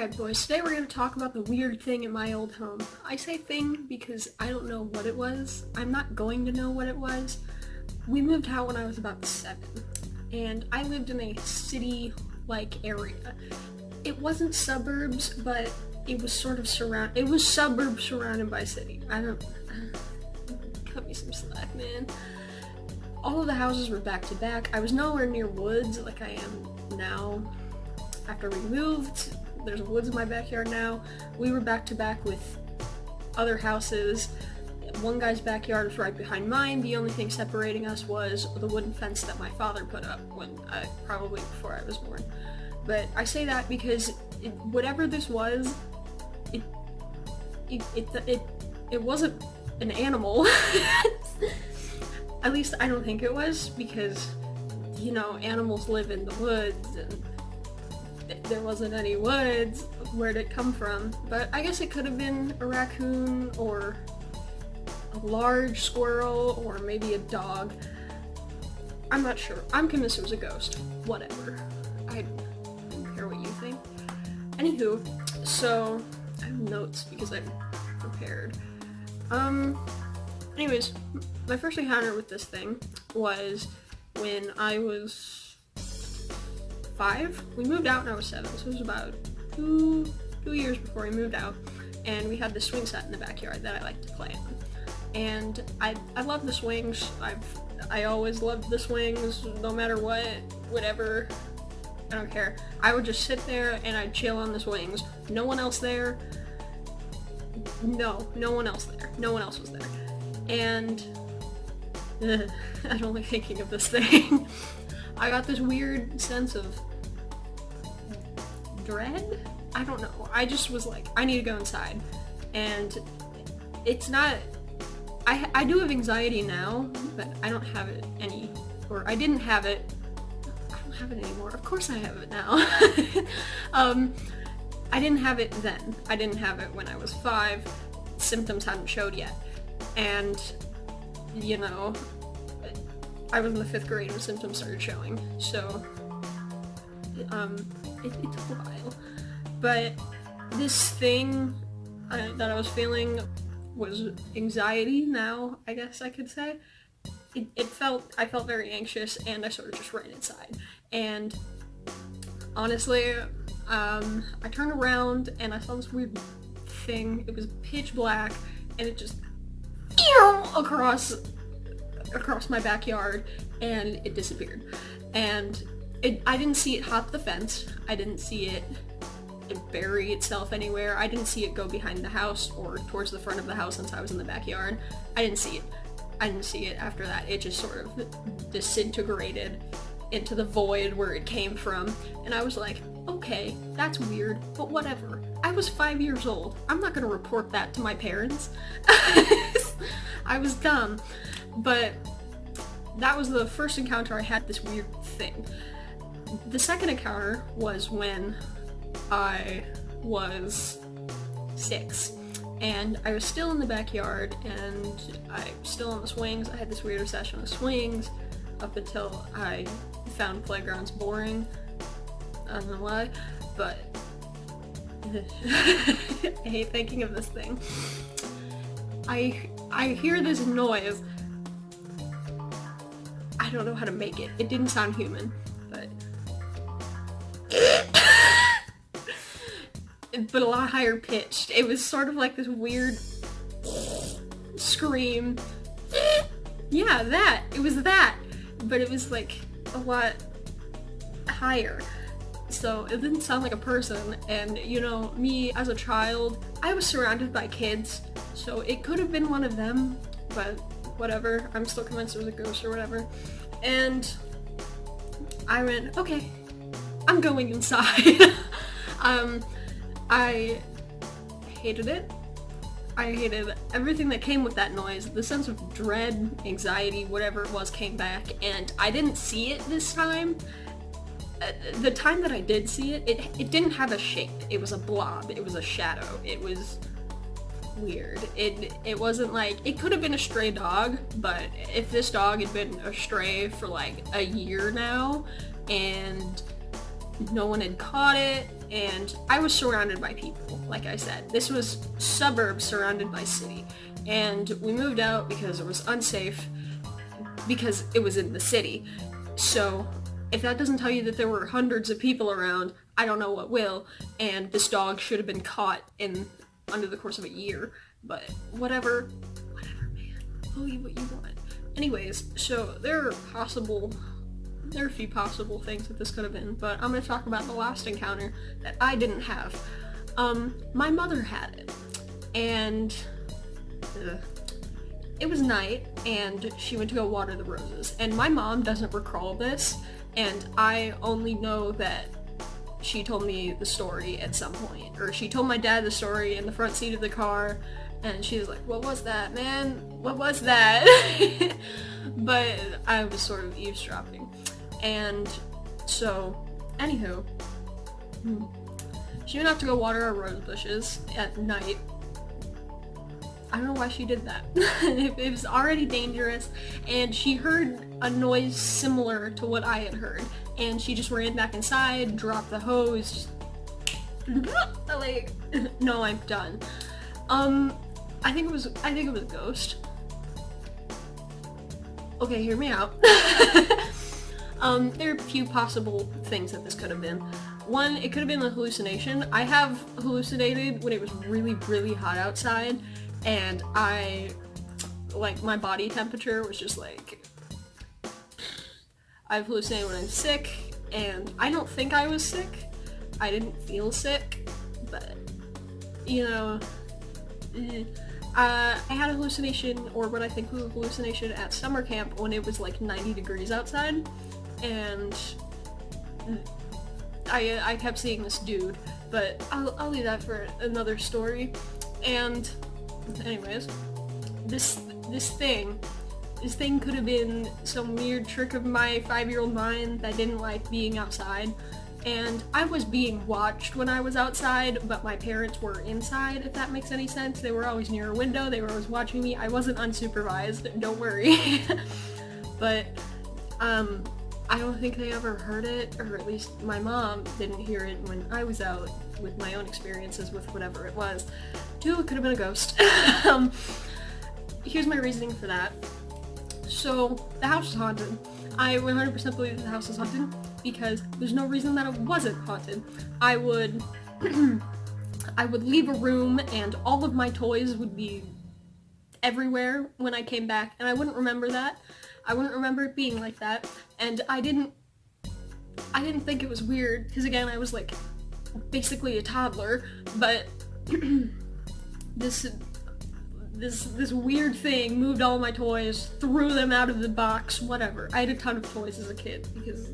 Alright boys, today we're going to talk about the weird thing in my old home. I say thing because I don't know what it was. I'm not going to know what it was. We moved out when I was about 7, and I lived in a city-like area. It wasn't suburbs, but it was sort of it was suburbs surrounded by city. Cut me some slack, man. All of the houses were back to back. I was nowhere near woods like I am now. After we moved, there's woods in my backyard now. We were back to back with other houses. One guy's backyard was right behind mine. The only thing separating us was the wooden fence that my father put up probably before I was born. But I say that because whatever this was, it wasn't an animal. At least I don't think it was, because, you know, animals live in the woods, and there wasn't any woods. Where'd it come from? But I guess it could have been a raccoon, or a large squirrel, or maybe a dog. I'm not sure. I'm convinced it was a ghost. Whatever. I don't care what you think. Anywho, so I have notes because I'm prepared. Anyways, my first encounter with this thing was when I was 5. We moved out when I was 7, so it was about two years before we moved out, and we had the swing set in the backyard that I liked to play on. And I love the swings. I always loved the swings, no matter what, whatever. I don't care. I would just sit there and I'd chill on the swings. No one else there. No one else there. No one else was there. And I don't like thinking of this thing. I got this weird sense of dread? I don't know. I just was like, I need to go inside. And it's not... I do have anxiety now, but I don't have it I didn't have it. I don't have it anymore. Of course I have it now. I didn't have it then. I didn't have it when I was 5. Symptoms hadn't showed yet. And, you know, I was in the 5th grade when symptoms started showing, so it took a while. But this thing that I was feeling was anxiety now, I guess I could say. I felt very anxious, and I sort of just ran inside. And honestly, I turned around and I saw this weird thing. It was pitch black, and it just across my backyard, and it disappeared. And I didn't see it hop the fence. I didn't see it bury itself anywhere. I didn't see it go behind the house or towards the front of the house since I was in the backyard. I didn't see it after that. It just sort of disintegrated into the void where it came from. And I was like, okay, that's weird, but whatever. I was 5 years old. I'm not gonna report that to my parents. I was dumb. But that was the first encounter I had with this weird thing. The second encounter was when I was 6, and I was still in the backyard, and I was still on the swings. I had this weird obsession with swings up until I found playgrounds boring. I don't know why, but I hate thinking of this thing. I hear this noise. I don't know how to make it. It didn't sound human, but a lot higher pitched. It was sort of like this weird scream. Yeah, that. It was that. But it was like a lot higher. So it didn't sound like a person, and you know, me as a child, I was surrounded by kids, so it could have been one of them, but whatever. I'm still convinced it was a ghost or whatever. And I went, okay, I'm going inside. I hated it. I hated everything that came with that noise. The sense of dread, anxiety, whatever it was came back, and I didn't see it this time. The time that I did see it, it didn't have a shape. It was a blob. It was a shadow. It was weird. It wasn't like, it could have been a stray dog, but if this dog had been a stray for like a year now, and no one had caught it, and I was surrounded by people, like I said. This was suburbs surrounded by city, and we moved out because it was unsafe, because it was in the city. So if that doesn't tell you that there were hundreds of people around, I don't know what will, and this dog should have been caught in under the course of a year, but whatever, man, believe what you want. Anyways, so there are a few possible things that this could have been, but I'm going to talk about the last encounter that I didn't have. My mother had it, and it was night, and she went to go water the roses, and my mom doesn't recall this, and I only know that she told me the story at some point, or she told my dad the story in the front seat of the car, and she was like, "What was that, man? What was that?" But I was sort of eavesdropping. And so, anywho, she went out to go water our rose bushes at night. I don't know why she did that. It was already dangerous, and she heard a noise similar to what I had heard, and she just ran back inside, dropped the hose, like, no, I'm done. I think it was a ghost. Okay, hear me out. There are a few possible things that this could have been. One, it could have been a hallucination. I have hallucinated when it was really, really hot outside, and my body temperature was just like, I've hallucinated when I'm sick, and I don't think I was sick. I didn't feel sick, but, you know, I had a hallucination, or what I think was a hallucination, at summer camp when it was like 90 degrees outside, and I kept seeing this dude, but I'll leave that for another story. And anyways, this thing could have been some weird trick of my 5-year-old mind that didn't like being outside. And I was being watched when I was outside, but my parents were inside, if that makes any sense. They were always near a window, they were always watching me. I wasn't unsupervised, don't worry. But, I don't think they ever heard it, or at least my mom didn't hear it when I was out with my own experiences with whatever it was. 2, it could have been a ghost. Here's my reasoning for that. So, the house is haunted. I 100% believe the house is haunted because there's no reason that it wasn't haunted. I would leave a room and all of my toys would be everywhere when I came back, and I wouldn't remember that. I wouldn't remember it being like that, and I didn't think it was weird, because again, I was like basically a toddler, but this weird thing moved all my toys, threw them out of the box, whatever. I had a ton of toys as a kid because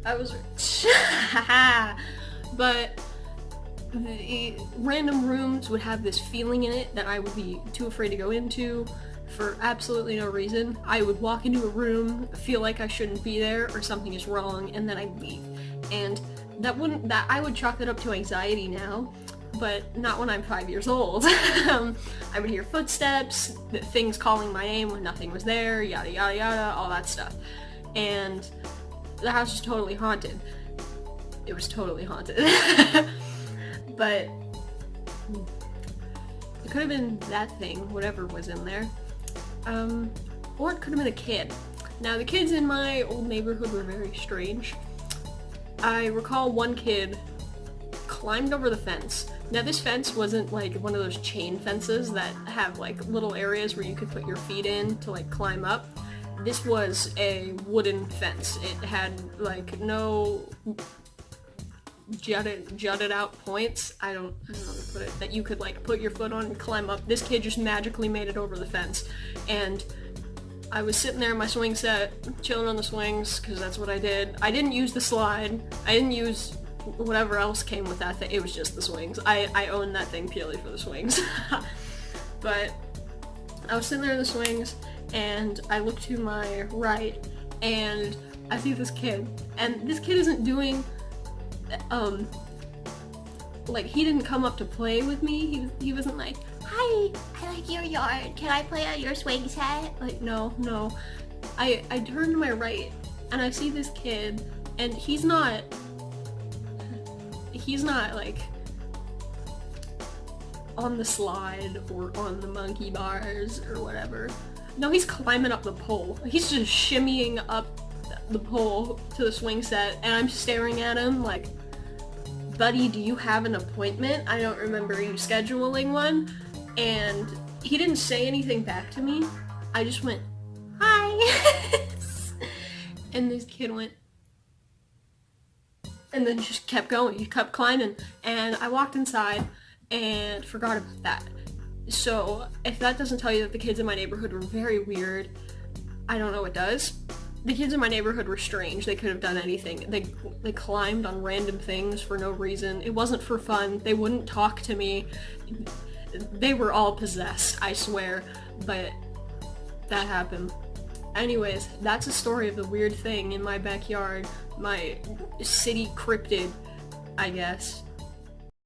I was rich. But the random rooms would have this feeling in it that I would be too afraid to go into for absolutely no reason. I would walk into a room, feel like I shouldn't be there or something is wrong, and then I'd leave. And I would chalk that up to anxiety now, but not when I'm 5 years old. I would hear footsteps, things calling my name when nothing was there, yada yada yada, all that stuff. And the house was totally haunted. It was totally haunted. But it could have been that thing, whatever was in there. Or it could have been a kid. Now, the kids in my old neighborhood were very strange. I recall one kid climbed over the fence. Now, this fence wasn't like one of those chain fences that have like little areas where you could put your feet in to like climb up. This was a wooden fence. It had like no jutted out points. I don't know how to put it, that you could like put your foot on and climb up. This kid just magically made it over the fence, and I was sitting there in my swing set, chilling on the swings, because that's what I did. I didn't use the slide. I didn't use whatever else came with that thing. It was just the swings. I owned that thing purely for the swings. But I was sitting there in the swings, and I look to my right, and I see this kid, and this kid isn't doing like, he didn't come up to play with me. He wasn't like, "Hi, I like your yard. Can I play on your swing set?" Like, no. I turn to my right, and I see this kid, and he's not he's not like on the slide or on the monkey bars or whatever. No, he's climbing up the pole. He's just shimmying up the pole to the swing set, and I'm staring at him like, buddy, do you have an appointment? I don't remember you scheduling one. And he didn't say anything back to me. I just went, hi. And this kid went, and then just kept going. He kept climbing. And I walked inside and forgot about that. So if that doesn't tell you that the kids in my neighborhood were very weird, I don't know what does. The kids in my neighborhood were strange. They could have done anything. They climbed on random things for no reason. It wasn't for fun. They wouldn't talk to me. They were all possessed, I swear. But that happened. Anyways, that's a story of the weird thing in my backyard. My city cryptid, I guess.